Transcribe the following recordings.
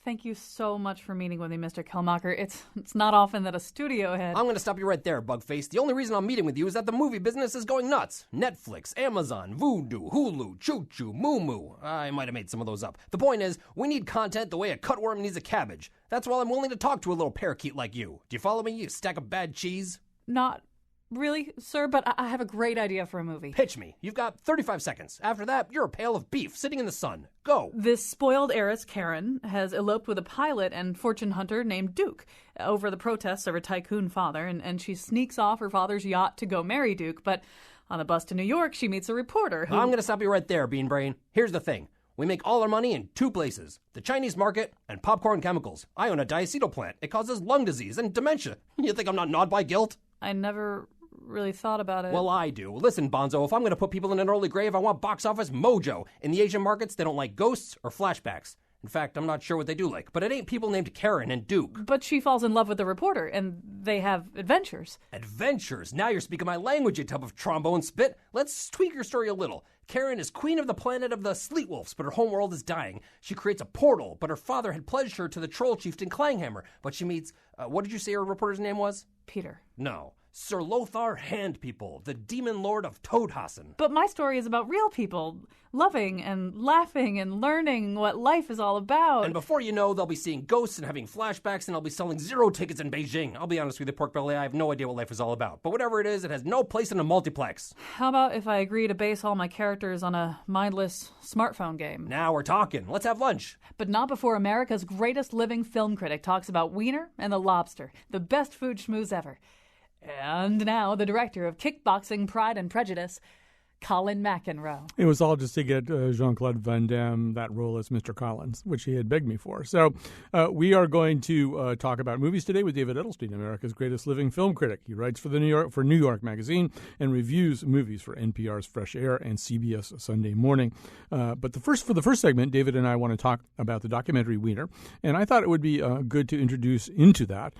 Thank you so much for meeting with me, Mr. Kellmacher. It's not often that a studio head... I'm going to stop you right there, Bugface. The only reason I'm meeting with you is that the movie business is going nuts. Netflix, Amazon, Vudu, Hulu, Choo Choo, Moo Moo. I might have made some of those up. The point is, we need content the way a cutworm needs a cabbage. That's why I'm willing to talk to a little parakeet like you. Do you follow me, you stack of bad cheese? Not really, sir, but I have a great idea for a movie. Pitch me. You've got 35 seconds. After that, you're a pail of beef sitting in the sun. Go. This spoiled heiress, Karen, has eloped with a pilot and fortune hunter named Duke over the protests of her tycoon father, and she sneaks off her father's yacht to go marry Duke, but on a bus to New York, she meets a reporter who... I'm going to stop you right there, Bean Brain. Here's the thing. We make all our money in two places, the Chinese market and popcorn chemicals. I own a diacetyl plant. It causes lung disease and dementia. You think I'm not gnawed by guilt? I never really thought about it. Well, I do. Listen, Bonzo, if I'm going to put people in an early grave, I want box office mojo. In the Asian markets, they don't like ghosts or flashbacks. In fact, I'm not sure what they do like, but it ain't people named Karen and Duke. But she falls in love with the reporter, and they have adventures. Adventures? Now you're speaking my language, you tub of trombone spit. Let's tweak your story a little. Karen is queen of the planet of the Sleetwolves, but her homeworld is dying. She creates a portal, but her father had pledged her to the troll chieftain Clanghammer. But she meets, what did you say her reporter's name was? Peter. No. Sir Lothar Handpeople, the demon lord of Toadhassen. But my story is about real people, loving and laughing and learning what life is all about. And before you know, they'll be seeing ghosts and having flashbacks, and I'll be selling 0 tickets in Beijing. I'll be honest with you, Pork Belly, I have no idea what life is all about. But whatever it is, it has no place in a multiplex. How about if I agree to base all my characters on a mindless smartphone game? Now we're talking. Let's have lunch. But not before America's greatest living film critic talks about Weiner and the Lobster, the best food schmooze ever. And now the director of Kickboxing, Pride and Prejudice, Colin McEnroe. It was all just to get Jean-Claude Van Damme that role as Mr. Collins, which he had begged me for. So we are going to talk about movies today with David Edelstein, America's greatest living film critic. He writes for New York Magazine and reviews movies for NPR's Fresh Air and CBS Sunday Morning. But for the first segment, David and I want to talk about the documentary Weiner, and I thought it would be good to introduce into that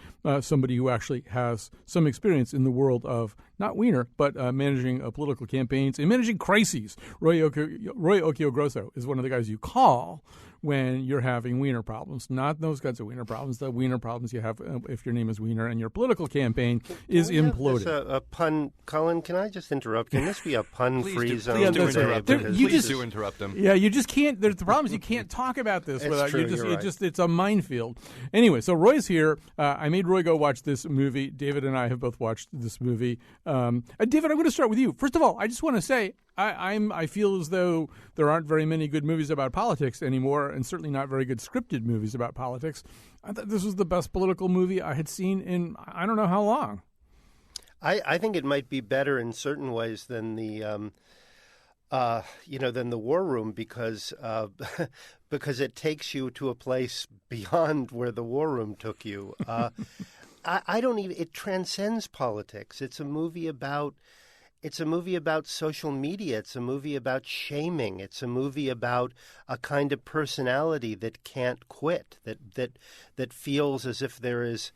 somebody who actually has some experience in the world of not Weiner, but managing political campaigns and managing crises. Roy Occhio-Grosso is one of the guys you call when you're having Weiner problems, not those kinds of Weiner problems, the Weiner problems you have if your name is Weiner and your political campaign is imploding. A pun. Colin, can I just interrupt? Can this be a pun-free zone? Please do interrupt him. Yeah, you just can't. The problem is you can't talk about this without true, it's a minefield. Anyway, so Roy's here. I made Roy go watch this movie. David and I have both watched this movie. David, I'm going to start with you. First of all, I just want to say I feel as though there aren't very many good movies about politics anymore, and certainly not very good scripted movies about politics. I thought this was the best political movie I had seen in I don't know how long. I think it might be better in certain ways than the than the War Room because it takes you to a place beyond where the War Room took you. It transcends politics. It's a movie about social media. It's a movie about shaming. It's a movie about a kind of personality that can't quit, that feels as if there is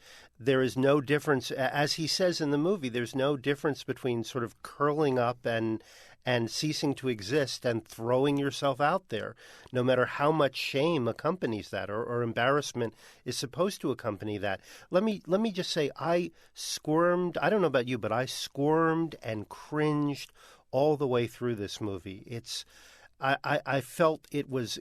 no difference. As he says in the movie, there's no difference between sort of curling up and ceasing to exist and throwing yourself out there, no matter how much shame accompanies that or embarrassment is supposed to accompany that. Let me just say, I squirmed. I don't know about you, but I squirmed and cringed all the way through this movie. I felt it was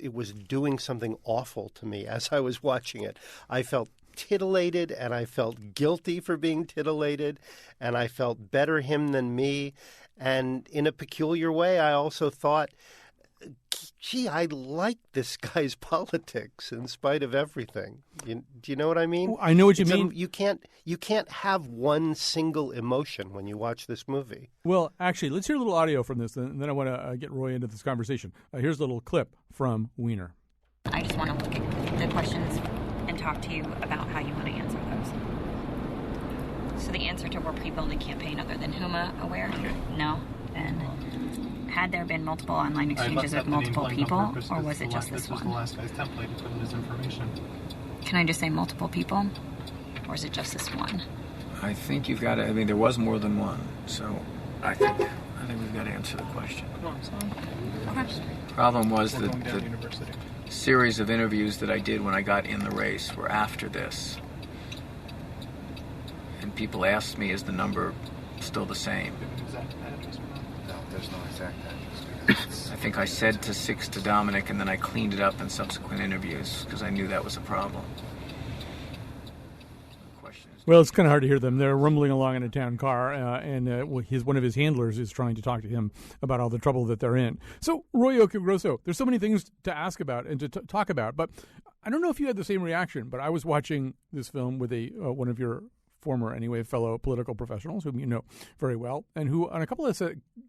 doing something awful to me as I was watching it. I felt titillated, and I felt guilty for being titillated, and I felt better him than me. And in a peculiar way, I also thought, gee, I like this guy's politics in spite of everything. Do you know what I mean? I know what you mean. You can't have one single emotion when you watch this movie. Well, actually, let's hear a little audio from this, and then I want to get Roy into this conversation. Here's a little clip from Weiner. I just want to look at the questions and talk to you about how you want to answer those. So the answer to were people in the campaign other than Huma aware? No. And had there been multiple online exchanges with multiple people, or was it just this one? This was the last guy's template to put in his information. Can I just say multiple people, or is it just this one? I think you've got to. I mean, there was more than one, so I think think we've got to answer the question. Okay. The problem was We're that going down the university. series of interviews that I did when I got in the race were after this. And people asked me, is the number still the same? Exact address. No, there's no exact address. I think I said to 6 to Dominic, and then I cleaned it up in subsequent interviews because I knew that was a problem. The question is, Well, it's kind of hard to hear them. They're rumbling along in a town car, and one of his handlers is trying to talk to him about all the trouble that they're in. So, Roy Okigrosso, there's so many things to ask about and to talk about, but I don't know if you had the same reaction, but I was watching this film with one of your former, fellow political professionals whom you know very well, and who on a couple of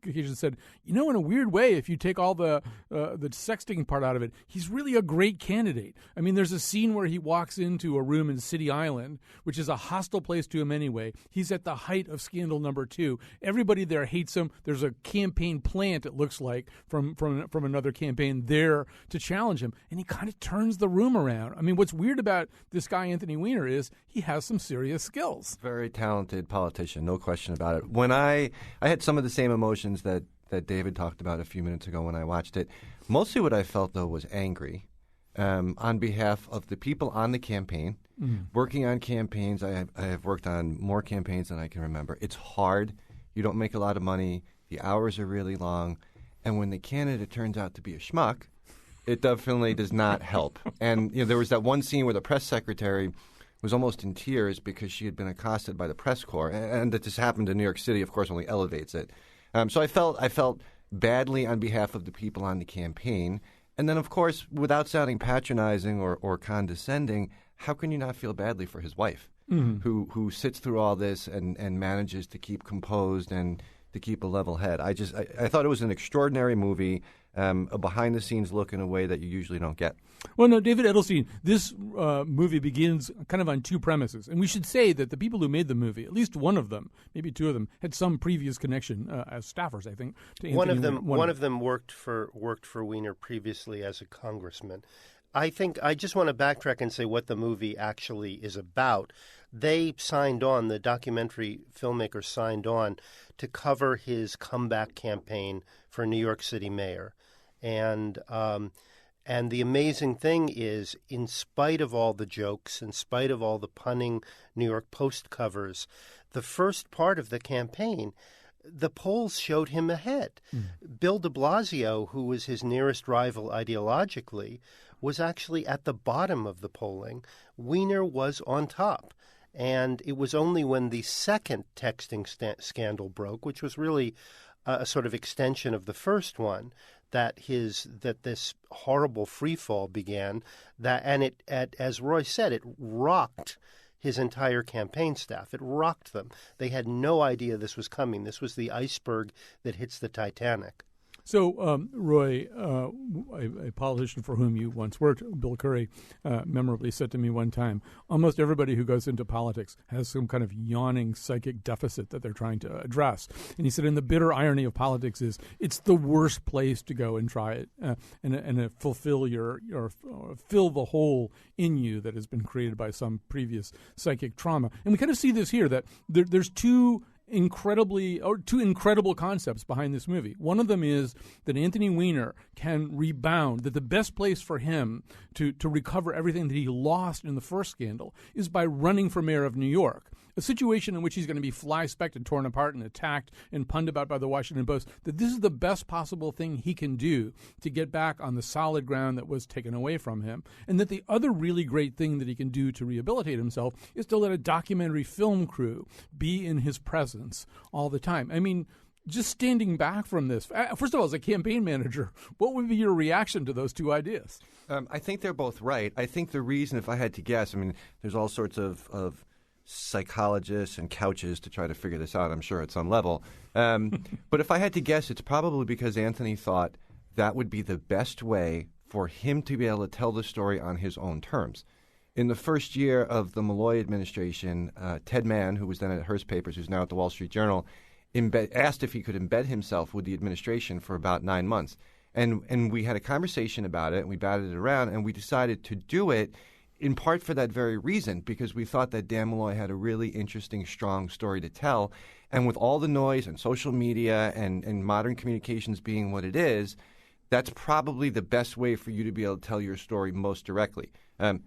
occasions said, in a weird way, if you take all the sexting part out of it, he's really a great candidate. I mean, there's a scene where he walks into a room in City Island, which is a hostile place to him anyway. He's at the height of scandal number 2. Everybody there hates him. There's a campaign plant, it looks like, from another campaign there to challenge him, and he kind of turns the room around. I mean, what's weird about this guy, Anthony Weiner, is he has some serious skills. Very talented politician, no question about it. When I had some of the same emotions that David talked about a few minutes ago when I watched it. Mostly what I felt, though, was angry on behalf of the people on the campaign, working on campaigns. I have worked on more campaigns than I can remember. It's hard. You don't make a lot of money. The hours are really long. And when the candidate turns out to be a schmuck, it definitely does not help. And there was that one scene where the press secretary was almost in tears because she had been accosted by the press corps, and that this happened in New York City, of course, only elevates it. So I felt badly on behalf of the people on the campaign, and then, of course, without sounding patronizing or condescending, how can you not feel badly for his wife, who sits through all this and manages to keep composed and to keep a level head? I thought it was an extraordinary movie, a behind-the-scenes look in a way that you usually don't get. Well, no, David Edelstein, this movie begins kind of on two premises. And we should say that the people who made the movie, at least one of them, maybe two of them, had some previous connection as staffers, I think, to Anthony Weiner. One of them worked for Weiner previously as a congressman. I think I just want to backtrack and say what the movie actually is about. They signed on, the documentary filmmakers signed on to cover his comeback campaign for New York City mayor. And the amazing thing is, in spite of all the jokes, in spite of all the punning New York Post covers, the first part of the campaign, the polls showed him ahead. Bill de Blasio, who was his nearest rival ideologically, was actually at the bottom of the polling. Weiner was on top. And it was only when the second texting scandal broke, which was really a sort of extension of the first one, that this horrible freefall began. As Roy said, it rocked his entire campaign staff. It rocked them. They had no idea this was coming. This was the iceberg that hits the Titanic. So, Roy, a politician for whom you once worked, Bill Curry, memorably said to me one time, almost everybody who goes into politics has some kind of yawning psychic deficit that they're trying to address. And he said, and the bitter irony of politics is it's the worst place to go and try it and fulfill fill the hole in you that has been created by some previous psychic trauma. And we kind of see this here, that there's two incredible concepts behind this movie. One of them is that Anthony Weiner can rebound, that the best place for him to recover everything that he lost in the first scandal is by running for mayor of New York, a situation in which he's going to be fly-specked and torn apart and attacked and punned about by the Washington Post, that this is the best possible thing he can do to get back on the solid ground that was taken away from him, and that the other really great thing that he can do to rehabilitate himself is to let a documentary film crew be in his presence all the time. I mean, just standing back from this, first of all, as a campaign manager, what would be your reaction to those two ideas? I think they're both right. I think the reason, if I had to guess, there's all sorts of psychologists and couches to try to figure this out, I'm sure, at some level. But if I had to guess, it's probably because Anthony thought that would be the best way for him to be able to tell the story on his own terms. In the first year of the Malloy administration, Ted Mann, who was then at Hearst Papers, who's now at the Wall Street Journal, asked if he could embed himself with the administration for about 9 months. And we had a conversation about it, and we batted it around, and we decided to do it in part for that very reason, because we thought that Dan Malloy had a really interesting, strong story to tell. And with all the noise and social media and modern communications being what it is, that's probably the best way for you to be able to tell your story most directly.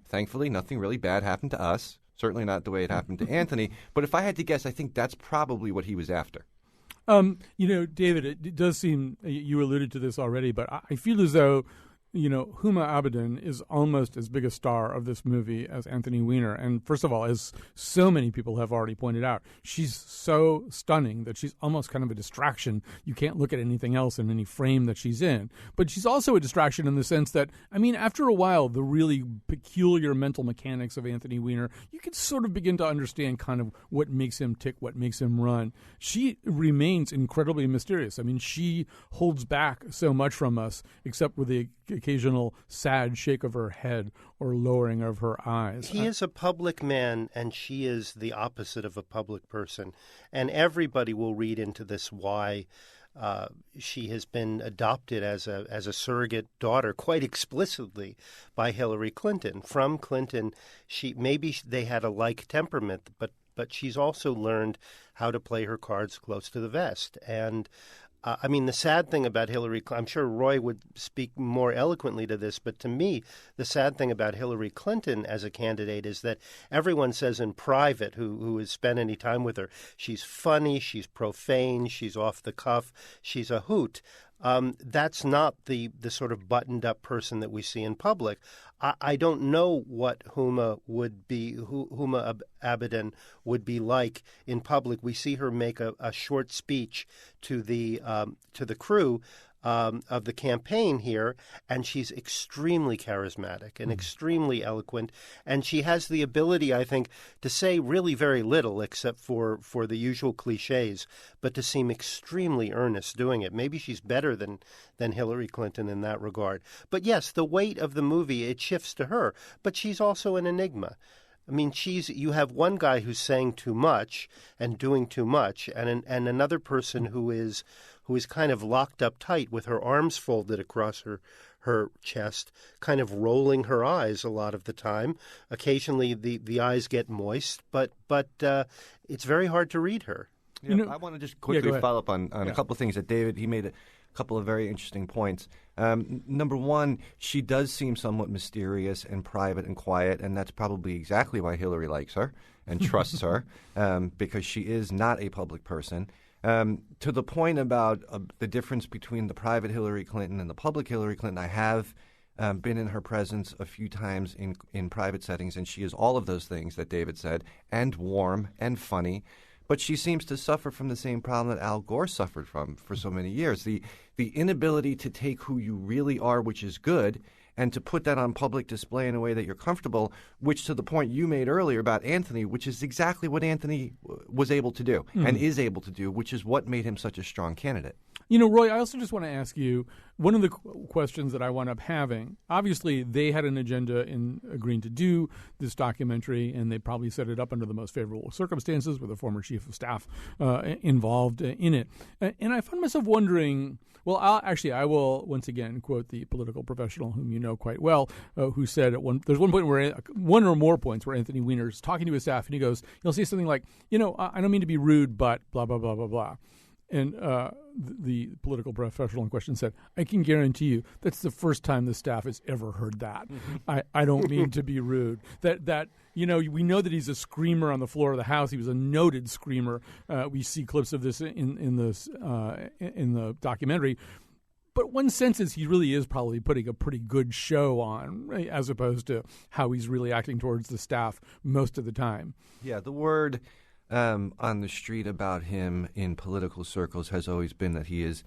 Thankfully, nothing really bad happened to us. Certainly not the way it happened to Anthony. But if I had to guess, I think that's probably what he was after. David, it does seem, you alluded to this already, but I feel as though, Huma Abedin is almost as big a star of this movie as Anthony Weiner. And first of all, as so many people have already pointed out, she's so stunning that she's almost kind of a distraction. You can't look at anything else in any frame that she's in. But she's also a distraction in the sense that, after a while, the really peculiar mental mechanics of Anthony Weiner, you can sort of begin to understand kind of what makes him tick, what makes him run. She remains incredibly mysterious. She holds back so much from us, except with the occasional sad shake of her head or lowering of her eyes. He is a public man, and she is the opposite of a public person. And everybody will read into this why she has been adopted as a surrogate daughter quite explicitly by Hillary Clinton. From Clinton, maybe they had a like temperament, but she's also learned how to play her cards close to the vest. And the sad thing about Hillary, I'm sure Roy would speak more eloquently to this, but to me, the sad thing about Hillary Clinton as a candidate is that everyone says in private, who has spent any time with her, she's funny, she's profane, she's off the cuff, she's a hoot. That's not the sort of buttoned-up person that we see in public. I don't know what Huma Abedin would be like in public. We see her make a short speech to the crew of the campaign here, and she's extremely charismatic and extremely eloquent, and she has the ability, I think, to say really very little except for the usual cliches, but to seem extremely earnest doing it. Maybe she's better than Hillary Clinton in that regard. But yes, the weight of the movie, it shifts to her, but she's also an enigma. You have one guy who's saying too much and doing too much, and another person who is kind of locked up tight with her arms folded across her chest, kind of rolling her eyes a lot of the time. Occasionally the eyes get moist, but it's very hard to read her. I want to just quickly follow up on a couple of things that David, he made a couple of very interesting points. Number one, she does seem somewhat mysterious and private and quiet, and that's probably exactly why Hillary likes her and trusts her, because she is not a public person. To the point about the difference between the private Hillary Clinton and the public Hillary Clinton, I have been in her presence a few times in private settings, and she is all of those things that David said, and warm and funny. But she seems to suffer from the same problem that Al Gore suffered from for so many years, the inability to take who you really are, which is good, and to put that on public display in a way that you're comfortable, which to the point you made earlier about Anthony, which is exactly what Anthony was able to do and is able to do, which is what made him such a strong candidate. Roy, I also just want to ask you, one of the questions that I wound up having, obviously they had an agenda in agreeing to do this documentary, and they probably set it up under the most favorable circumstances with a former chief of staff involved in it. And I found myself wondering, I will once again quote the political professional whom you know quite well, who said there's one point where one or more points where Anthony Weiner is talking to his staff, and he'll say something like, I don't mean to be rude, but blah, blah, blah, blah, blah. And the political professional in question said, I can guarantee you that's the first time the staff has ever heard that. I don't mean to be rude. That we know that he's a screamer on the floor of the House. He was a noted screamer. We see clips of this in the documentary. But one senses he really is probably putting a pretty good show on, right, as opposed to how he's really acting towards the staff most of the time. Yeah, the word on the street about him in political circles has always been that he is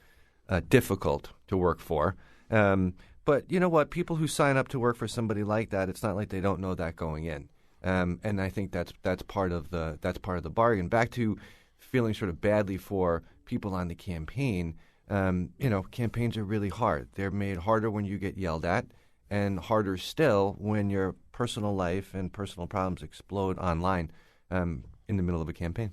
difficult to work for. But you know what? People who sign up to work for somebody like that, it's not like they don't know that going in. And I think that's part of the bargain. Back to feeling sort of badly for people on the campaign. Campaigns are really hard. They're made harder when you get yelled at, and harder still when your personal life and personal problems explode online in the middle of a campaign.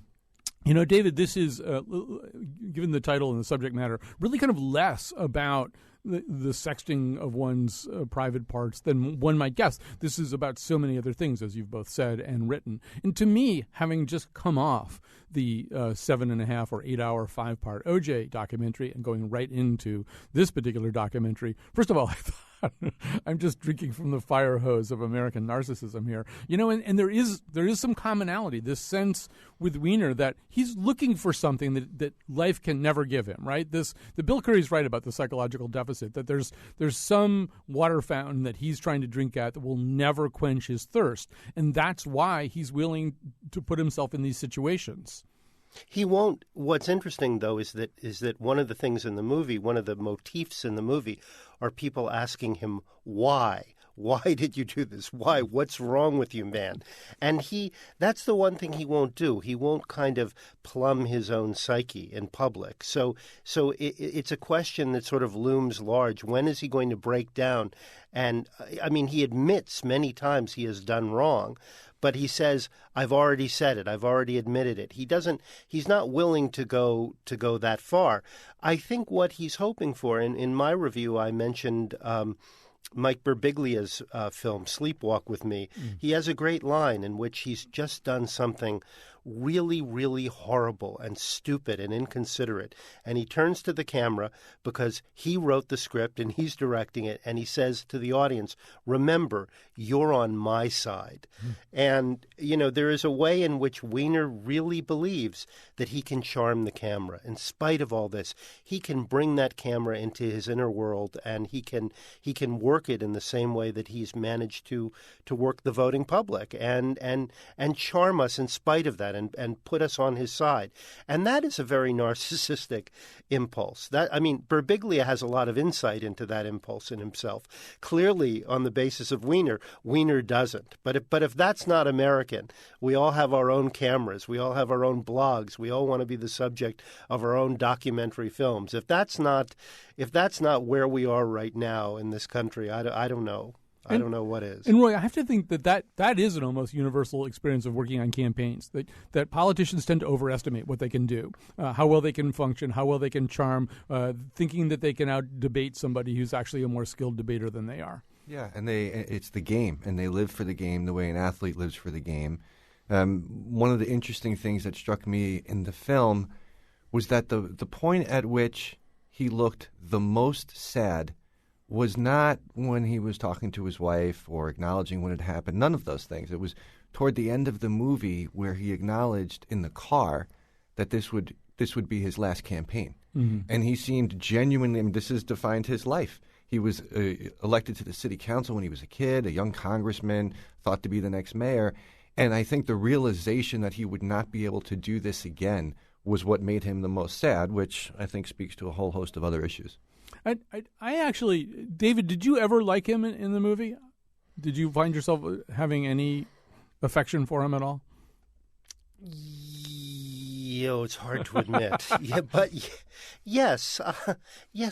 David, this is, given the title and the subject matter, really kind of less about the sexting of one's private parts than one might guess. This is about so many other things, as you've both said and written. And to me, having just come off the 7.5 or 8 hour 5-part OJ documentary and going right into this particular documentary, first of all, I thought, I'm just drinking from the fire hose of American narcissism here. And there is some commonality, this sense with Weiner that he's looking for something that life can never give him, right? The Bill Curry's right about the psychological deficit, that there's some water fountain that he's trying to drink at that will never quench his thirst. And that's why he's willing to put himself in these situations. He won't. What's interesting, though, is that one of the things in the movie, one of the motifs in the movie, are people asking him why. Why did you do this? Why? What's wrong with you, man? And that's the one thing he won't do. He won't kind of plumb his own psyche in public. So it's a question that sort of looms large. When is he going to break down? And, I mean, he admits many times he has done wrong. But he says, I've already said it. I've already admitted it. He's not willing to go that far. I think what he's hoping for, in my review, I mentioned Mike Birbiglia's film, Sleepwalk with Me. He has a great line in which he's just done something really, really horrible and stupid and inconsiderate. And he turns to the camera because he wrote the script and he's directing it. And he says to the audience, remember, you're on my side. And, there is a way in which Weiner really believes that he can charm the camera. In spite of all this, he can bring that camera into his inner world, and he can work it in the same way that he's managed to work the voting public and charm us in spite of that. And put us on his side. And that is a very narcissistic impulse. Birbiglia has a lot of insight into that impulse in himself. Clearly, on the basis of Weiner doesn't. But if that's not American, we all have our own cameras. We all have our own blogs. We all want to be the subject of our own documentary films. If that's not where we are right now in this country, I don't know. I don't know what is. And Roy, I have to think that is an almost universal experience of working on campaigns, that politicians tend to overestimate what they can do, how well they can function, how well they can charm, thinking that they can out-debate somebody who's actually a more skilled debater than they are. Yeah, and it's the game, and they live for the game the way an athlete lives for the game. One of the interesting things that struck me in the film was that the point at which he looked the most sad was not when he was talking to his wife or acknowledging what had happened. None of those things. It was toward the end of the movie where he acknowledged in the car that this would be his last campaign. Mm-hmm. And he seemed genuinely, this has defined his life. He was elected to the city council when he was a kid, a young congressman, thought to be the next mayor. And I think the realization that he would not be able to do this again was what made him the most sad, which I think speaks to a whole host of other issues. I actually, David, did you ever like him in the movie? Did you find yourself having any affection for him at all? It's hard to admit. Yes,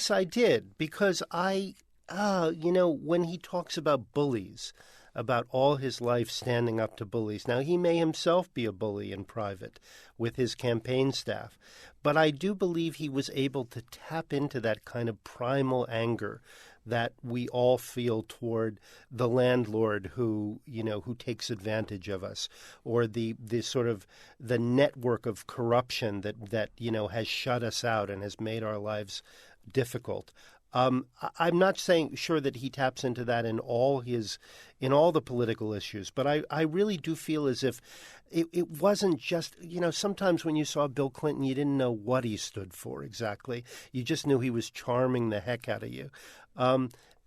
I did, because when he talks about bullies, about all his life standing up to bullies. Now, he may himself be a bully in private with his campaign staff, but I do believe he was able to tap into that kind of primal anger that we all feel toward the landlord who takes advantage of us, or the sort of the network of corruption that has shut us out and has made our lives difficult. I'm not sure that he taps into that in all the political issues, but I really do feel as if it wasn't just, sometimes when you saw Bill Clinton, you didn't know what he stood for exactly. You just knew he was charming the heck out of you.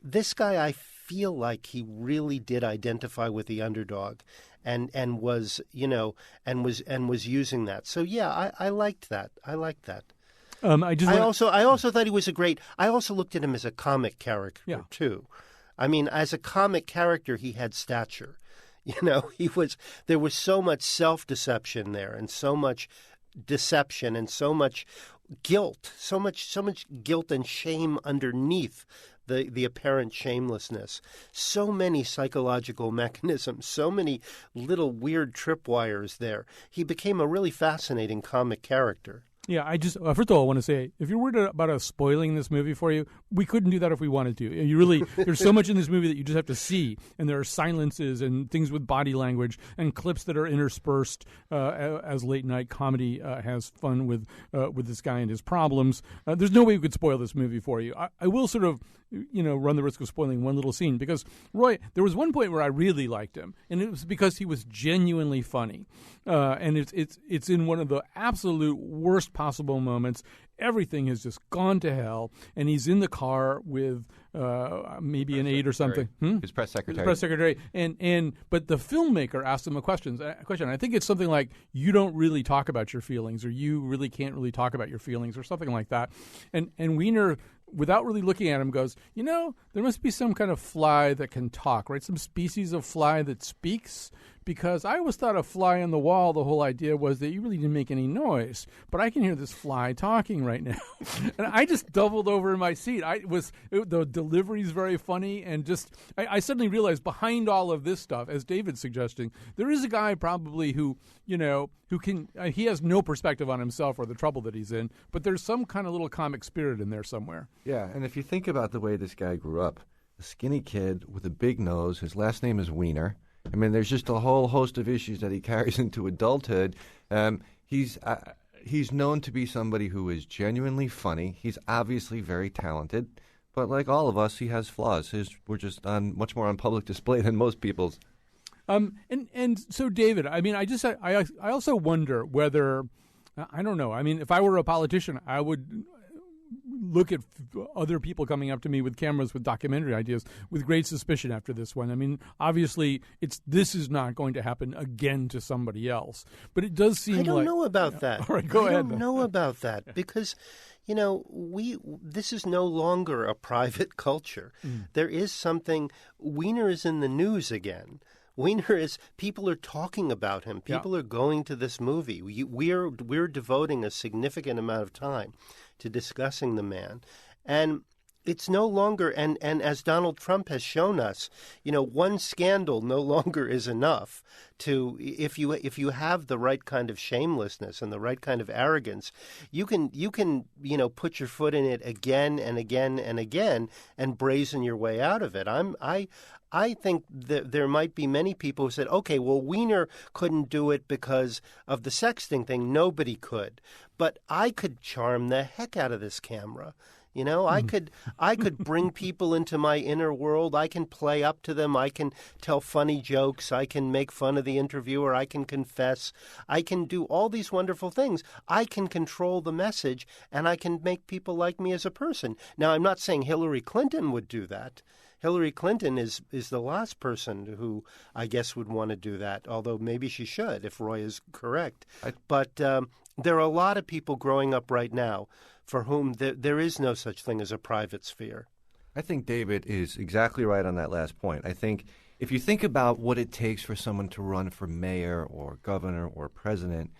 This guy, I feel like he really did identify with the underdog, and was using that. So yeah, I liked that. I also thought he was I also looked at him as a comic character too. I mean, as a comic character, he had stature. There was so much self-deception there, and so much deception, and so much guilt, so much guilt and shame underneath the apparent shamelessness. So many psychological mechanisms, so many little weird tripwires there. He became a really fascinating comic character. Yeah, first of all, I want to say, if you're worried about us spoiling this movie for you, we couldn't do that if we wanted to. You really, there's so much in this movie that you just have to see, and there are silences and things with body language and clips that are interspersed as late night comedy has fun with this guy and his problems. There's no way we could spoil this movie for you. I will sort of, run the risk of spoiling one little scene, because Roy, there was one point where I really liked him, and it was because he was genuinely funny, and it's in one of the absolute worst possible moments. Everything has just gone to hell, and he's in the car with maybe an aide or something. His press secretary. Press secretary, but the filmmaker asked him a question. I think it's something like, "You don't really talk about your feelings," or "You really can't really talk about your feelings," or something like that. And Weiner, without really looking at him, goes, there must be some kind of fly that can talk, right? Some species of fly that speaks. Because I always thought a fly on the wall, the whole idea was that you really didn't make any noise. But I can hear this fly talking right now. And I just doubled over in my seat. The delivery's very funny. And I suddenly realized behind all of this stuff, as David's suggesting, there is a guy probably who can, he has no perspective on himself or the trouble that he's in. But there's some kind of little comic spirit in there somewhere. Yeah, and if you think about the way this guy grew up, a skinny kid with a big nose, his last name is Weiner. I mean, there's just a whole host of issues that he carries into adulthood. He's known to be somebody who is genuinely funny. He's obviously very talented, but like all of us, he has flaws. We're just much more on public display than most people's. And so, David, I mean, I also wonder whether, I don't know. I mean, if I were a politician, I would look at other people coming up to me with cameras with documentary ideas with great suspicion after this one. I mean, obviously, this is not going to happen again to somebody else. But it does seem like... I don't know about that. All right, go ahead. I don't know about that because, this is no longer a private culture. There is something... Weiner is in the news again. People are talking about him. People are going to this movie. We're devoting a significant amount of time to discussing the man. And it's no longer, and as Donald Trump has shown us, one scandal no longer is enough to, if you have the right kind of shamelessness and the right kind of arrogance, you can put your foot in it again and again and again and brazen your way out of it. I think that there might be many people who said, okay, well, Weiner couldn't do it because of the sexting thing. Nobody could. But I could charm the heck out of this camera. I could bring people into my inner world. I can play up to them. I can tell funny jokes. I can make fun of the interviewer. I can confess. I can do all these wonderful things. I can control the message, and I can make people like me as a person. Now, I'm not saying Hillary Clinton would do that. Hillary Clinton is the last person who I guess would want to do that, although maybe she should, if Roy is correct. But there are a lot of people growing up right now for whom there is no such thing as a private sphere. I think David is exactly right on that last point. I think if you think about what it takes for someone to run for mayor or governor or president,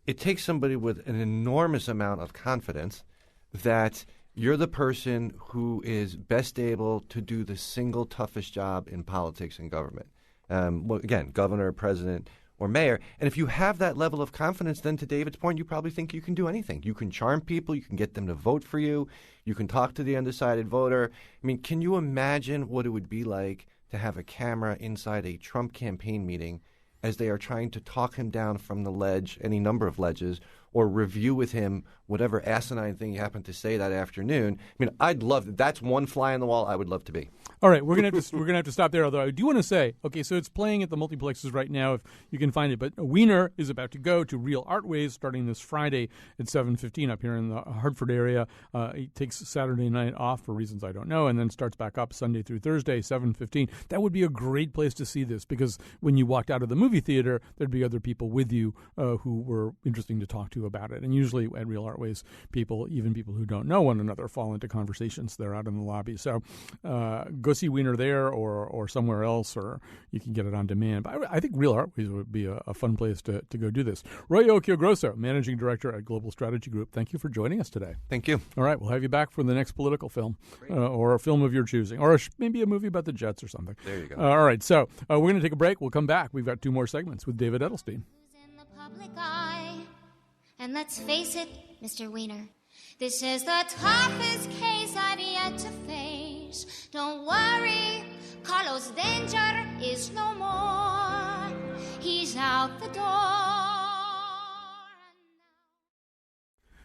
it takes somebody with an enormous amount of confidence that you're the person who is best able to do the single toughest job in politics and government. Again, governor, president, or mayor. And if you have that level of confidence, then to David's point, you probably think you can do anything. You can charm people. You can get them to vote for you. You can talk to the undecided voter. I mean, can you imagine what it would be like to have a camera inside a Trump campaign meeting as they are trying to talk him down from the ledge, any number of ledges, or review with him whatever asinine thing he happened to say that afternoon? I mean, I'd love that. That's one fly on the wall I would love to be. All right, we're gonna have to stop there. Although I do want to say, okay, so it's playing at the multiplexes right now if you can find it. But Weiner is about to go to Real Artways starting this Friday at 7:15 up here in the Hartford area. He takes Saturday night off for reasons I don't know, and then starts back up Sunday through Thursday, 7:15. That would be a great place to see this because when you walked out of the movie theater, there'd be other people with you who were interesting to talk to about it. And usually at Real Artways, even people who don't know one another, fall into conversations there out in the lobby. So go see Weiner there or somewhere else, or you can get it on demand. But I think Real Artways would be a fun place to go do this. Roy Occhiogrosso, Managing Director at Global Strategy Group, thank you for joining us today. Thank you. All right, we'll have you back for the next political film or a film of your choosing, or maybe a movie about the Jets or something. There you go. All right, so we're going to take a break. We'll come back. We've got 2 more segments with David Edelstein. In the public eye, and let's face it, Mr. Weiner. This is the toughest case I've yet to face. Don't worry, Carlos Danger is no more. He's out the door.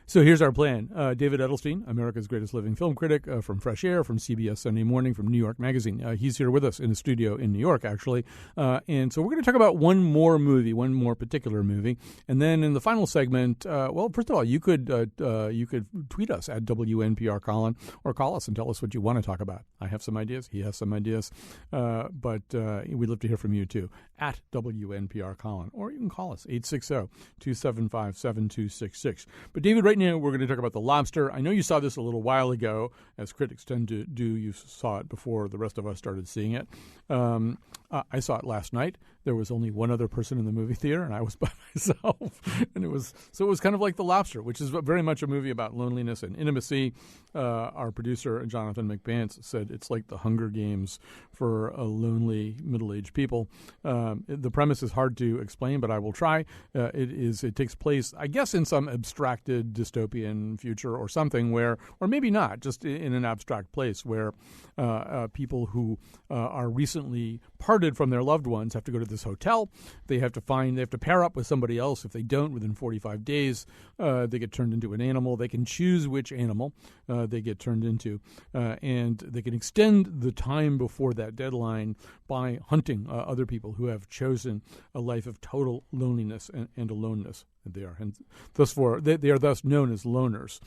So here's our plan. David Edelstein, America's greatest living film critic from Fresh Air, from CBS Sunday Morning, from New York Magazine. He's here with us in the studio in New York, actually. And so we're going to talk about one more particular movie. And then in the final segment, well, first of all, you could tweet us at WNPR Colin or call us and tell us what you want to talk about. I have some ideas. He has some ideas. But we'd love to hear from you, too, at WNPR Colin. Or you can call us, 860-275-7266. But David, right now, we're going to talk about The Lobster. I know you saw this a little while ago, as critics tend to do. You saw it before the rest of us started seeing it. I saw it last night. There was only one other person in the movie theater, and I was by myself. And it was kind of like The Lobster, which is very much a movie about loneliness and intimacy. Our producer, Jonathan McBance, said it's like the Hunger Games for lonely middle-aged people. The premise is hard to explain, but I will try. It takes place, I guess, in some abstracted dystopian future or something where, or maybe not, just in an abstract place where people who are recently parted from their loved ones have to go to this hotel. They have to pair up with somebody else. If they don't, within 45 days, they get turned into an animal. They can choose which animal they get turned into, and they can extend the time before that deadline by hunting other people who have chosen a life of total loneliness and aloneness. They are thus known as loners.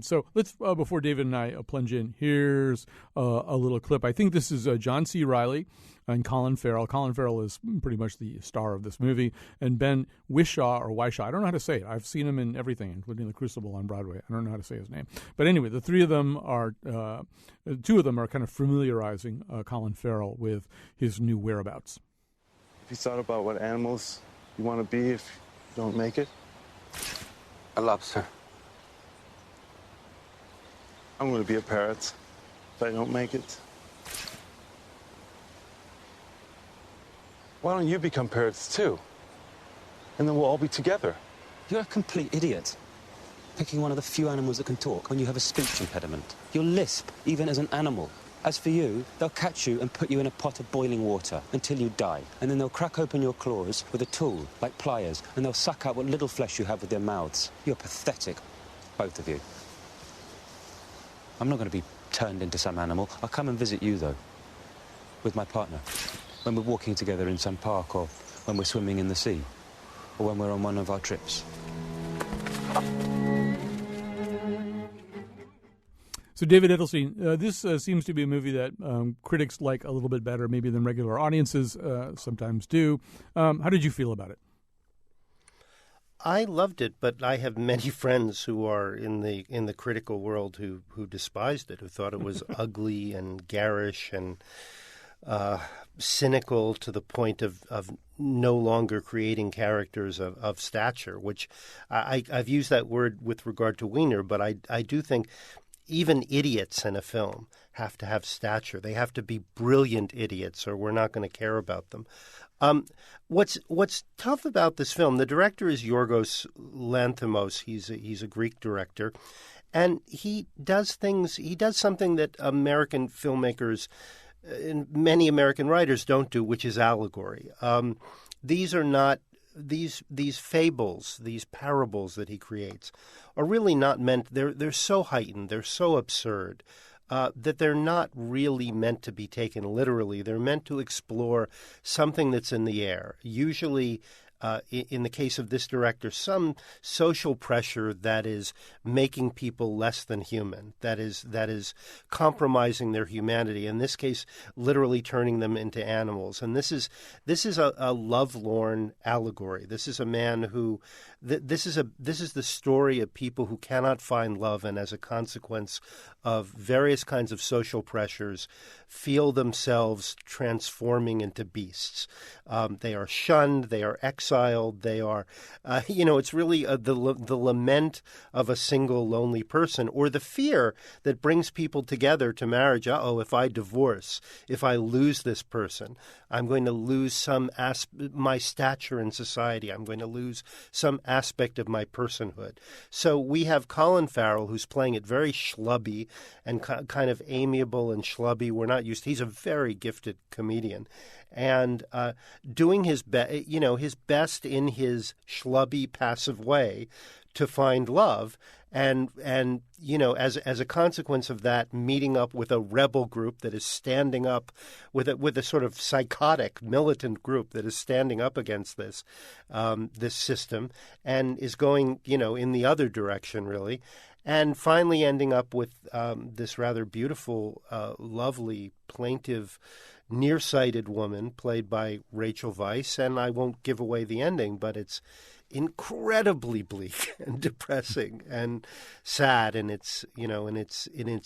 So let's, before David and I plunge in, here's a little clip. I think this is John C. Reilly and Colin Farrell. Colin Farrell is pretty much the star of this movie, and Ben Whishaw or Whishaw. I don't know how to say it. I've seen him in everything, including The Crucible on Broadway. I don't know how to say his name. But anyway, the two of them are kind of familiarizing Colin Farrell with his new whereabouts. Have you thought about what animals you want to be if you don't make it? A lobster. I'm going to be a parrot if I don't make it. Why don't you become parrots too? And then we'll all be together. You're a complete idiot. Picking one of the few animals that can talk when you have a speech impediment. You'll lisp, even as an animal. As for you, they'll catch you and put you in a pot of boiling water until you die. And then they'll crack open your claws with a tool, like pliers, and they'll suck out what little flesh you have with their mouths. You're pathetic, both of you. I'm not going to be turned into some animal. I'll come and visit you, though, with my partner. When we're walking together in some park, or when we're swimming in the sea, or when we're on one of our trips. So, David Edelstein, this seems to be a movie that critics like a little bit better maybe than regular audiences sometimes do. How did you feel about it? I loved it, but I have many friends who are in the critical world who despised it, who thought it was ugly and garish and cynical to the point of no longer creating characters of stature, which I've used that word with regard to Weiner, but I do think even idiots in a film have to have stature. They have to be brilliant idiots, or we're not going to care about them. What's tough about this film, the director is Yorgos Lanthimos. He's a Greek director, and he does something that American filmmakers and many American writers don't do, which is allegory. These are not these fables, these parables that he creates are really not meant. They're so heightened, they're so absurd that they're not really meant to be taken literally. They're meant to explore something that's in the air. Usually, in the case of this director, some social pressure that is making people less than human, that is compromising their humanity. In this case, literally turning them into animals. And this is a lovelorn allegory. This is a man who this is the story of people who cannot find love, and as a consequence of various kinds of social pressures, feel themselves transforming into beasts. They are shunned. They are exiled. exiled they are. It's really the lament of a single lonely person, or the fear that brings people together to marriage. If I divorce, if I lose this person, I'm going to lose my stature in society. I'm going to lose some aspect of my personhood. So we have Colin Farrell, who's playing it very schlubby and kind of amiable and schlubby. We're not used to. He's a very gifted comedian, and doing his best in his schlubby, passive way to find love. And as a consequence of that, meeting up with a rebel group that is standing up with a sort of psychotic militant group that is standing up against this system and is going in the other direction, really, and finally ending up with this rather beautiful, lovely, plaintive, nearsighted woman played by Rachel Weisz. And I won't give away the ending, but it's incredibly bleak and depressing and sad in its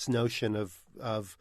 notion of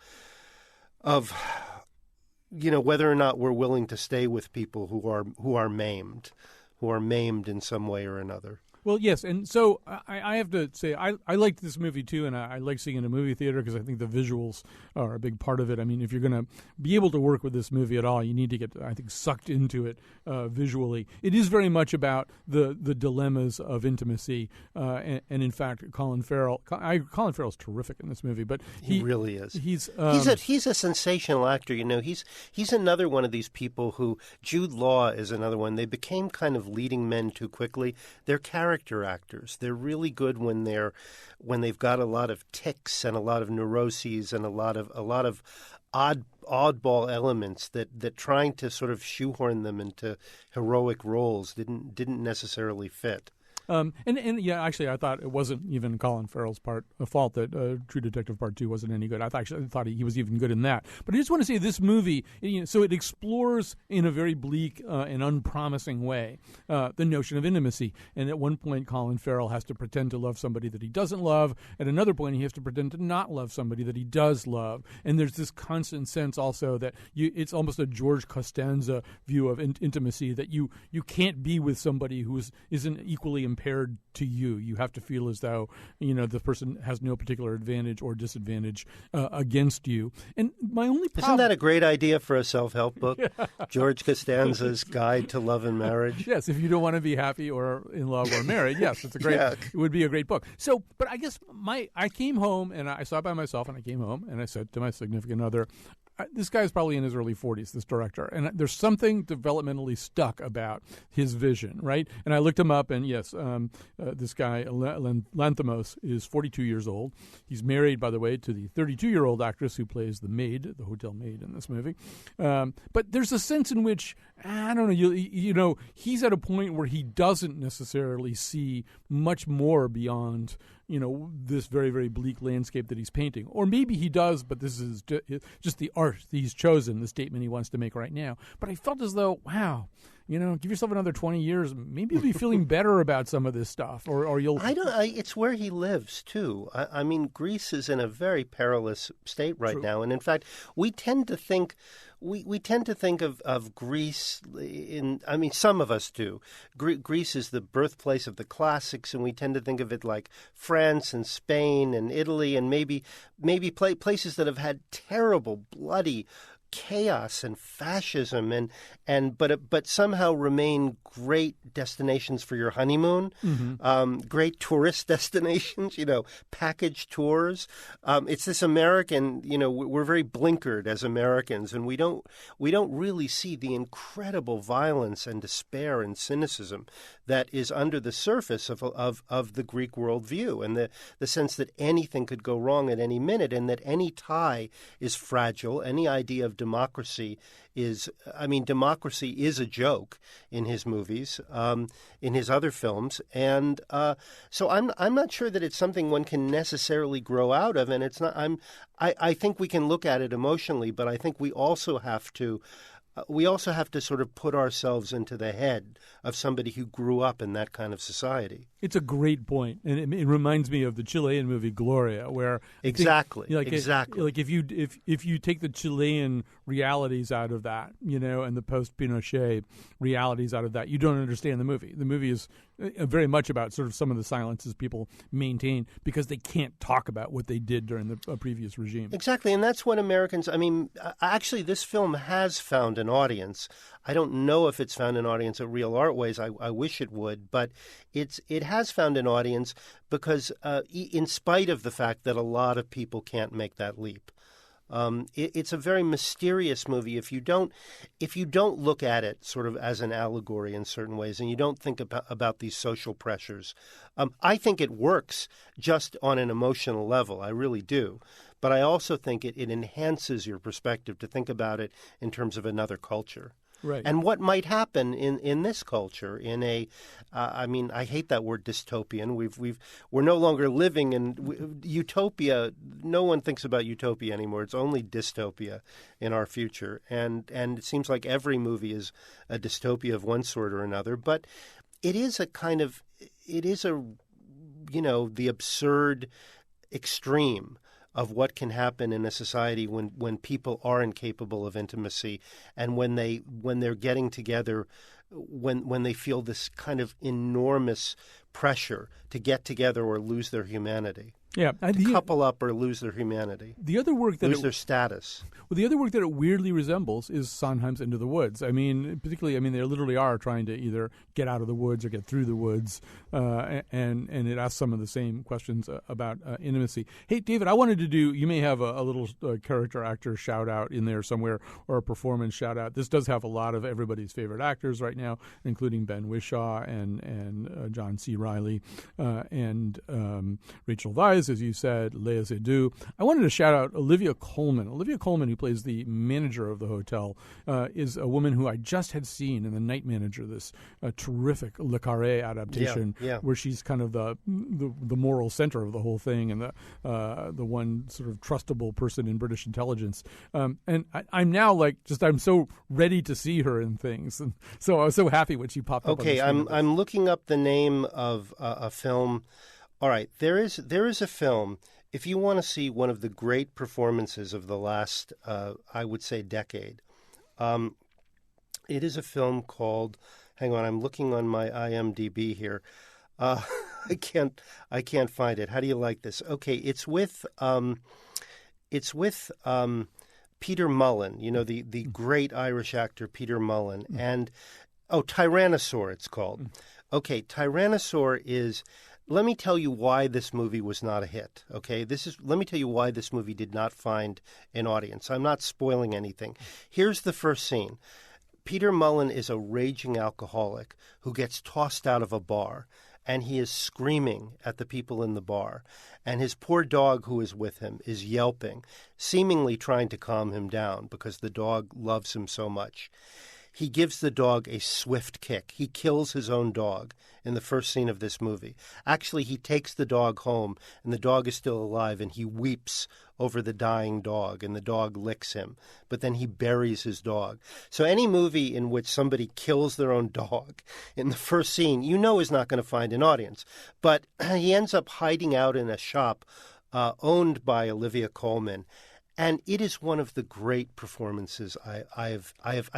whether or not we're willing to stay with people who are maimed in some way or another. Well, yes, and so I have to say I liked this movie too, and I like seeing it in a movie theater because I think the visuals are a big part of it. I mean, if you're going to be able to work with this movie at all, you need to get, I think, sucked into it visually. It is very much about the dilemmas of intimacy, and in fact, Colin Farrell's terrific in this movie, but he really is. He's a sensational actor. He's another one of these people who Jude Law is another one. They became kind of leading men too quickly. They're character actors. They're really good when they've got a lot of tics and a lot of neuroses and a lot of oddball elements that trying to sort of shoehorn them into heroic roles didn't necessarily fit. And yeah, actually, I thought it wasn't even Colin Farrell's fault that True Detective Part 2 wasn't any good. I thought he was even good in that. But I just want to say this movie, so it explores in a very bleak and unpromising way the notion of intimacy. And at one point, Colin Farrell has to pretend to love somebody that he doesn't love. At another point, he has to pretend to not love somebody that he does love. And there's this constant sense also that it's almost a George Costanza view of intimacy, that you can't be with somebody who isn't equally impaired to you. You have to feel as though the person has no particular advantage or disadvantage against you. And my only problem... Isn't that a great idea for a self-help book? George Costanza's Guide to Love and Marriage. Yes, if you don't want to be happy or in love or married, yes, it's a great. It would be a great book. So, but I guess I came home and I saw it by myself, and I came home and I said to my significant other, this guy's probably in his early 40s, this director, and there's something developmentally stuck about his vision, right? And I looked him up, and yes, this guy, Lanthimos, is 42 years old. He's married, by the way, to the 32-year-old actress who plays the hotel maid in this movie. But there's a sense in which, I don't know, he's at a point where he doesn't necessarily see much more beyond this very, very bleak landscape that he's painting. Or maybe he does, but this is just the art he's chosen, the statement he wants to make right now. But I felt as though, wow, give yourself another 20 years, maybe you'll be feeling better about some of this stuff, or you'll... It's where he lives, too. I mean, Greece is in a very perilous state right now. And in fact, we tend to think... We tend to think of Greece some of us do. Greece is the birthplace of the classics, and we tend to think of it like France and Spain and Italy and maybe places that have had terrible, bloody chaos and fascism but somehow remain great destinations for your honeymoon, great tourist destinations, package tours. It's this American, we're very blinkered as Americans, and we don't really see the incredible violence and despair and cynicism that is under the surface of the Greek worldview, and the sense that anything could go wrong at any minute, and that any tie is fragile. Any idea of democracy is a joke in his movies, in his other films, and so I'm not sure that it's something one can necessarily grow out of, and it's not. I think we can look at it emotionally, but I think we also have to we also have to sort of put ourselves into the head of somebody who grew up in that kind of society. It's a great point, and it reminds me of the Chilean movie Gloria, where exactly, like if you take the Chilean realities out of that, and the post-Pinochet realities out of that, you don't understand the movie. The movie is very much about sort of some of the silences people maintain because they can't talk about what they did during the previous regime. Exactly, and that's what Americans. I mean, actually, this film has found an audience. I don't know if it's found an audience at Real Artways. I wish it would, but it has found an audience because, in spite of the fact that a lot of people can't make that leap, it's a very mysterious movie. If you don't look at it sort of as an allegory in certain ways, and you don't think about these social pressures, I think it works just on an emotional level. I really do. But I also think it enhances your perspective to think about it in terms of another culture. Right. And what might happen in this culture in a, I mean, I hate that word dystopian. We're no longer living in utopia. No one thinks about utopia anymore. It's only dystopia in our future. And it seems like every movie is a dystopia of one sort or another. But it is the absurd extreme of what can happen in a society when people are incapable of intimacy, and when they're getting together, when they feel this kind of enormous pressure to get together or lose their humanity. Yeah, to couple up or lose their humanity. The other work that lose their status. Well, the other work that it weirdly resembles is Sondheim's Into the Woods. I mean, particularly, they literally are trying to either get out of the woods or get through the woods, and it asks some of the same questions about intimacy. Hey, David, I wanted to do. You may have a little character actor shout out in there somewhere, or a performance shout out. This does have a lot of everybody's favorite actors right now, including Ben Whishaw and John C. Reilly and Rachel Weisz, as you said, Léa Seydoux. I wanted to shout out Olivia Colman. Olivia Colman, who plays the manager of the hotel, is a woman who I just had seen in The Night Manager, this terrific Le Carré adaptation, where she's kind of the moral center of the whole thing and the one sort of trustable person in British intelligence. And I'm now I'm so ready to see her in things, and so I was so happy when she popped up. Okay, I'm looking up the name of a film. All right, there is a film. If you want to see one of the great performances of the last, I would say, decade, it is a film called. Hang on, I'm looking on my IMDb here. I can't find it. How do you like this? Okay, it's with Peter Mullen. The great Irish actor Peter Mullen, and Tyrannosaur. It's called. Okay, Tyrannosaur is. Let me tell you why this movie was not a hit, okay? Let me tell you why this movie did not find an audience. I'm not spoiling anything. Here's the first scene. Peter Mullen is a raging alcoholic who gets tossed out of a bar, and he is screaming at the people in the bar. And his poor dog who is with him is yelping, seemingly trying to calm him down because the dog loves him so much. He gives the dog a swift kick. He kills his own dog in the first scene of this movie. Actually, he takes the dog home, and the dog is still alive, and he weeps over the dying dog, and the dog licks him. But then he buries his dog. So any movie in which somebody kills their own dog in the first scene, is not going to find an audience. But he ends up hiding out in a shop owned by Olivia Colman. And it is one of the great performances I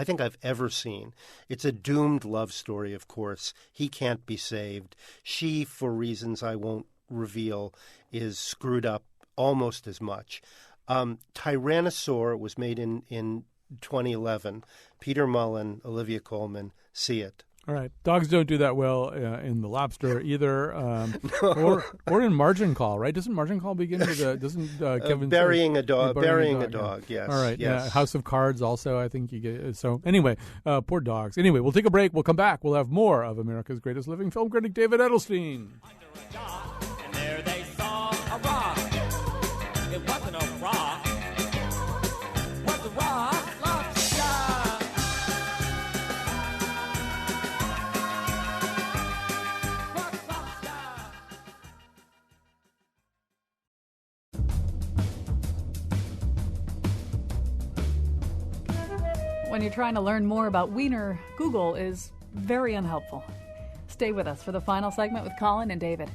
think I've ever seen. It's a doomed love story, of course. He can't be saved. She, for reasons I won't reveal, is screwed up almost as much. Tyrannosaur was made in 2011. Peter Mullen, Olivia Colman. See it. All right. Dogs don't do that well in the Lobster either, or in Margin Call, right? Doesn't Margin Call begin with Kevin burying a dog? Burying a dog. Yes. All right. Yes. Yeah. House of Cards also, I think you get. So anyway, poor dogs. Anyway, we'll take a break. We'll come back. We'll have more of America's greatest living film critic, David Edelstein. And there they saw a rock. It wasn't a rock. It was a rock. When you're trying to learn more about Weiner, Google is very unhelpful. Stay with us for the final segment with Colin and David.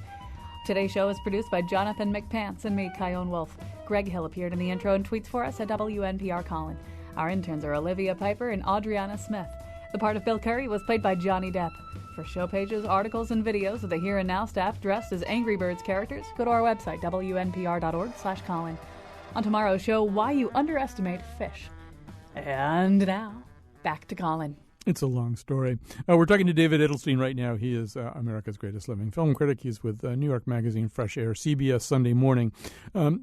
Today's show is produced by Jonathan McPants and me, Kyone Wolf. Greg Hill appeared in the intro and tweets for us at WNPR Colin. Our interns are Olivia Piper and Adriana Smith. The part of Bill Curry was played by Johnny Depp. For show pages, articles, and videos of the Here and Now staff dressed as Angry Birds characters, go to our website, wnpr.org/Colin. On tomorrow's show, why you underestimate fish. And now, back to Colin. It's a long story. We're talking to David Edelstein right now. He is America's greatest living film critic. He's with New York Magazine, Fresh Air, CBS Sunday Morning. I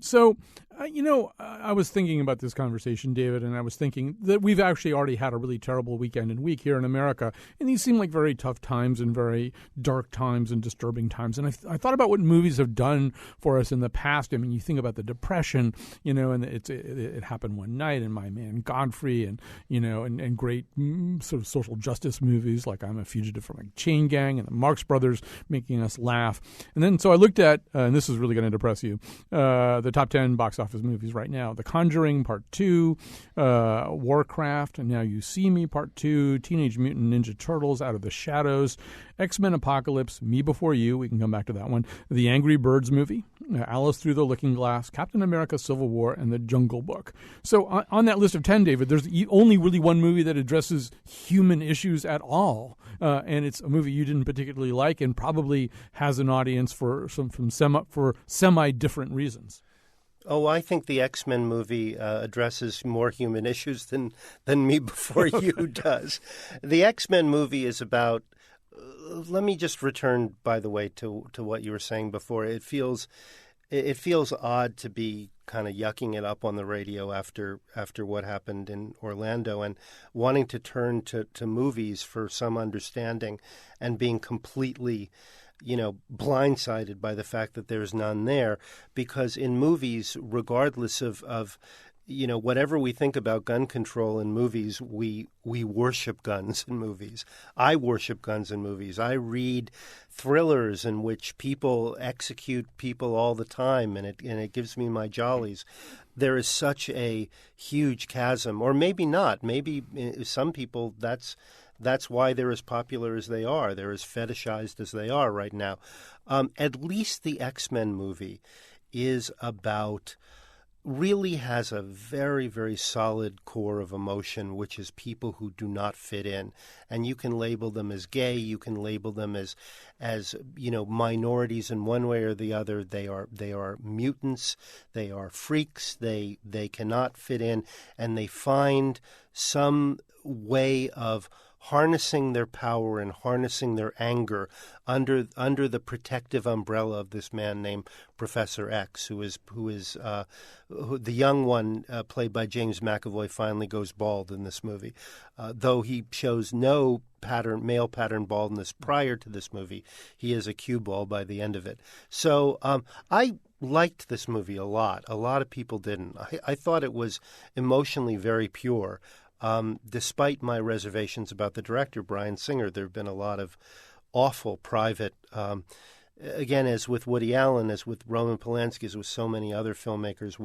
was thinking about this conversation, David, and I was thinking that we've actually already had a really terrible weekend and week here in America, and these seem like very tough times and very dark times and disturbing times. And I thought about what movies have done for us in the past. I mean, you think about the Depression, and it happened one night, and My Man Godfrey, and great sort of social justice movies like I'm a Fugitive from a Chain Gang and the Marx Brothers making us laugh. And then so I looked at, and this is really going to depress you, the top 10 box office movies right now. The Conjuring Part 2, Warcraft, and Now You See Me Part 2, Teenage Mutant Ninja Turtles, Out of the Shadows, X-Men Apocalypse, Me Before You, we can come back to that one, The Angry Birds movie, Alice Through the Looking Glass, Captain America Civil War, and The Jungle Book. So on that list of 10, David, there's only really one movie that addresses human issues at all, and it's a movie you didn't particularly like and probably has an audience for semi-different reasons. Oh, I think the X-Men movie addresses more human issues than Me Before You does. The X-Men movie is about. Let me just return, by the way, to what you were saying before. It feels odd to be kind of yucking it up on the radio after what happened in Orlando and wanting to turn to movies for some understanding and being completely blindsided by the fact that there's none there, because in movies, regardless of whatever we think about gun control in movies, we worship guns in movies. I worship guns in movies. I read thrillers in which people execute people all the time, and it gives me my jollies. There is such a huge chasm, or maybe not. Maybe some people that's why they're as popular as they are. They're as fetishized as they are right now. At least the X-Men movie really has a very, very solid core of emotion, which is people who do not fit in. And you can label them as gay, you can label them as minorities in one way or the other. They are mutants, they are freaks, they cannot fit in, and they find some way of harnessing their power and harnessing their anger under the protective umbrella of this man named Professor X, who is the young one played by James McAvoy finally goes bald in this movie, though he shows no male pattern baldness prior to this movie. He is a cue ball by the end of it. So I liked this movie a lot. A lot of people didn't. I thought it was emotionally very pure. Despite my reservations about the director, Bryan Singer, there have been a lot of awful private, again, as with Woody Allen, as with Roman Polanski, as with so many other filmmakers,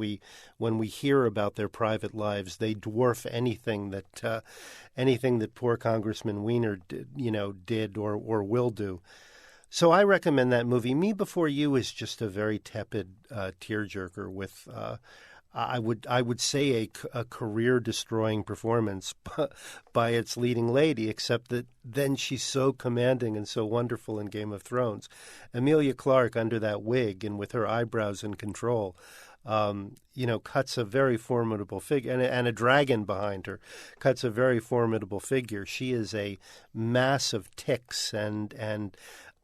when we hear about their private lives, they dwarf anything that poor Congressman Weiner did or will do. So I recommend that movie. Me Before You is just a very tepid tearjerker with I would say a career-destroying performance by its leading lady, except that then she's so commanding and so wonderful in Game of Thrones. Emilia Clarke, under that wig and with her eyebrows in control, cuts a very formidable figure, and a dragon behind her, cuts a very formidable figure. She is a mass of tics and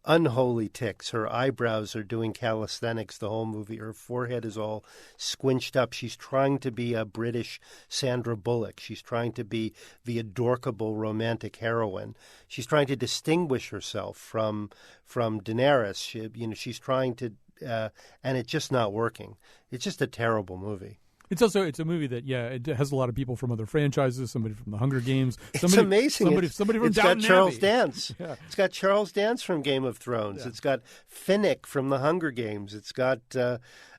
unholy tics. Her eyebrows are doing calisthenics the whole movie. Her forehead is all squinched up. She's trying to be a British Sandra Bullock. She's trying to be the adorkable romantic heroine. She's trying to distinguish herself from Daenerys. She's trying to, and it's just not working. It's just a terrible movie. It's a movie that, it has a lot of people from other franchises, somebody from The Hunger Games. It's amazing. Somebody from it's Downton got Charles Abbey. Dance. Yeah. It's got Charles Dance from Game of Thrones. Yeah. It's got Finnick from The Hunger Games. It's got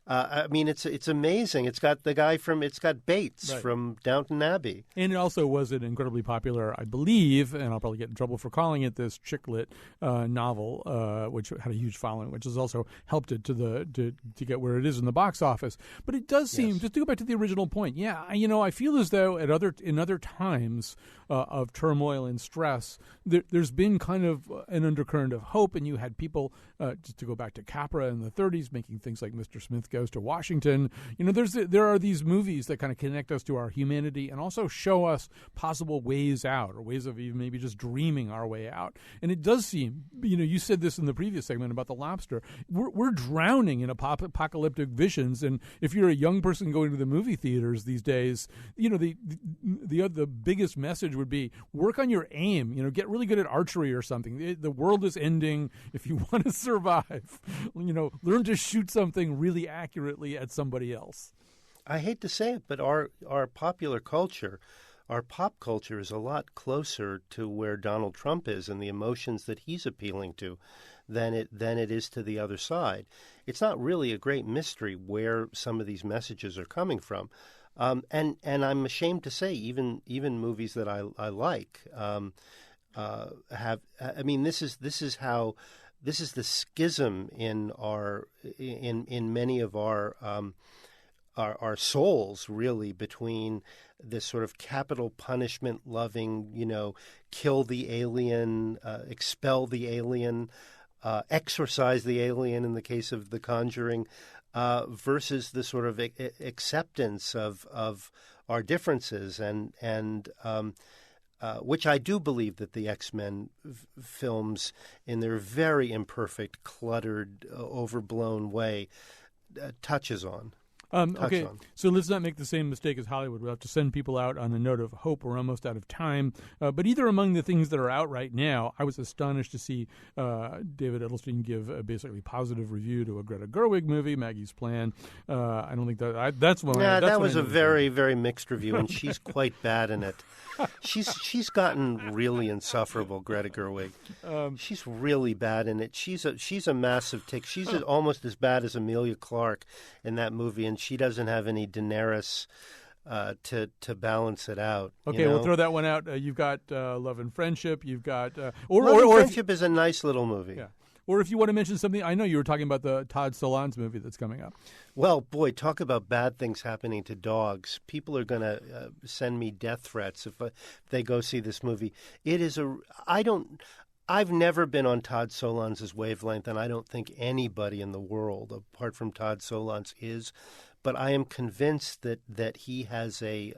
I mean, it's amazing. It's got Bates Right. from Downton Abbey. And it also was an incredibly popular, I believe, and I'll probably get in trouble for calling it this, chick lit novel, which had a huge following, which has also helped it to get where it is in the box office. But it does seem, just to go back to the original point, I feel as though in other times of turmoil and stress, there's been kind of an undercurrent of hope, and you had people, just to go back to Capra in the 30s, making things like Mr. Smith Goes to Washington. There are these movies that kind of connect us to our humanity and also show us possible ways out, or ways of even maybe just dreaming our way out. And it does seem, you said this in the previous segment about The Lobster, we're drowning in apocalyptic visions, and if you're a young person going to the movie theaters these days, the biggest message would be work on your aim, get really good at archery or something. The world is ending. If you want to survive, learn to shoot something really accurately at somebody else. I hate to say it, but our popular culture, our pop culture is a lot closer to where Donald Trump is and the emotions that he's appealing to than it is to the other side. It's not really a great mystery where some of these messages are coming from. And I'm ashamed to say even movies that I like have. I mean, this is the schism in many of our souls, really, between this sort of capital punishment loving, kill the alien, expel the alien, exorcise the alien in the case of The Conjuring, versus the sort of acceptance of our differences, and which I do believe that the X-Men films, in their very imperfect, cluttered, overblown way, touches on. Okay, so let's not make the same mistake as Hollywood. We'll have to send people out on a note of hope. We're almost out of time. But either among the things that are out right now, I was astonished to see David Edelstein give a basically positive review to a Greta Gerwig movie, Maggie's Plan. I don't think that's one. Yeah, that was a very, very mixed review, and she's quite bad in it. She's gotten really insufferable, Greta Gerwig. She's really bad in it. She's a massive tick. She's almost as bad as Emilia Clarke in that movie, and she doesn't have any Daenerys to balance it out. Okay, we'll throw that one out. You've got Love and Friendship. You've got Love and Friendship is a nice little movie. Yeah. Or if you want to mention something, I know you were talking about the Todd Solondz movie that's coming up. Well, boy, talk about bad things happening to dogs. People are going to send me death threats if they go see this movie. I've never been on Todd Solondz's wavelength, and I don't think anybody in the world, apart from Todd Solondz, is. But I am convinced that he has a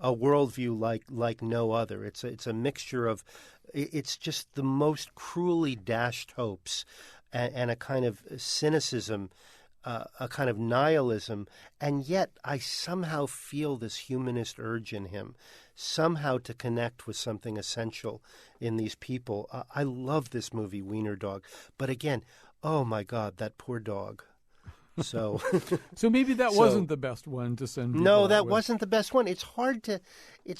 worldview like no other. It's a mixture of, it's just the most cruelly dashed hopes and a kind of cynicism, a kind of nihilism, and yet I somehow feel this humanist urge in him, somehow to connect with something essential in these people. I love this movie, Weiner Dog, but again, oh my God, that poor dog. So maybe that wasn't the best one to send people. No, that wasn't the best one. It's hard.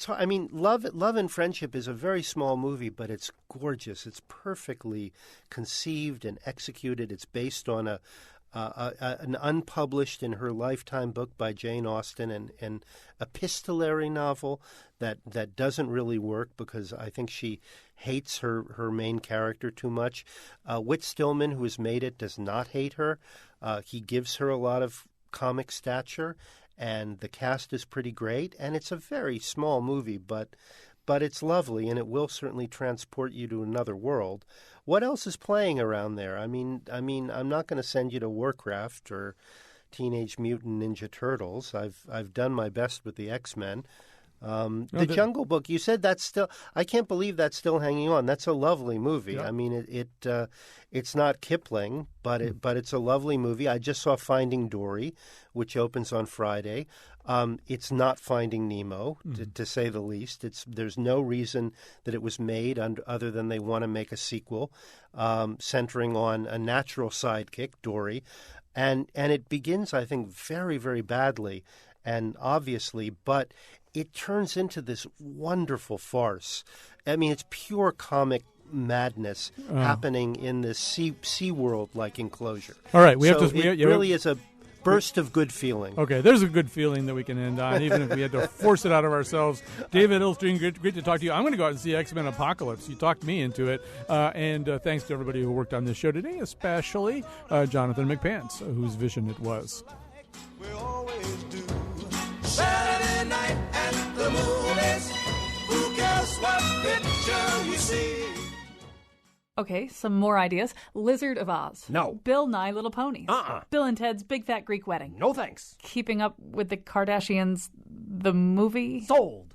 I mean, Love and Friendship is a very small movie, but it's gorgeous. It's perfectly conceived and executed. It's based on an unpublished in her lifetime book by Jane Austen, and epistolary novel that doesn't really work because I think she hates her main character too much. Whit Stillman, who has made it, does not hate her. He gives her a lot of comic stature, and the cast is pretty great. And it's a very small movie, but it's lovely, and it will certainly transport you to another world. What else is playing around there? I mean, I'm not going to send you to Warcraft or Teenage Mutant Ninja Turtles. I've done my best with the X-Men. The Jungle Book, you said that's still, I can't believe that's still hanging on. That's a lovely movie. Yeah. I mean, it's not Kipling, but it's a lovely movie. I just saw Finding Dory, which opens on Friday. It's not Finding Nemo, to say the least. There's no reason that it was made other than they want to make a sequel centering on a natural sidekick, Dory. And it begins, I think, very, very badly and obviously, but it turns into this wonderful farce. I mean, it's pure comic madness happening in this SeaWorld-like enclosure. All right, it really is a burst of good feeling. Okay, there's a good feeling that we can end on, even if we had to force it out of ourselves. David Edelstein, great to talk to you. I'm going to go out and see X-Men Apocalypse. You talked me into it. And thanks to everybody who worked on this show today, especially Jonathan McPants, whose vision it was. We always do. Saturday night at the movies. Who cares what picture you see? Okay, some more ideas. Lizard of Oz. No. Bill Nye Little Ponies. Bill and Ted's Big Fat Greek Wedding. No thanks. Keeping Up with the Kardashians, the movie. Sold.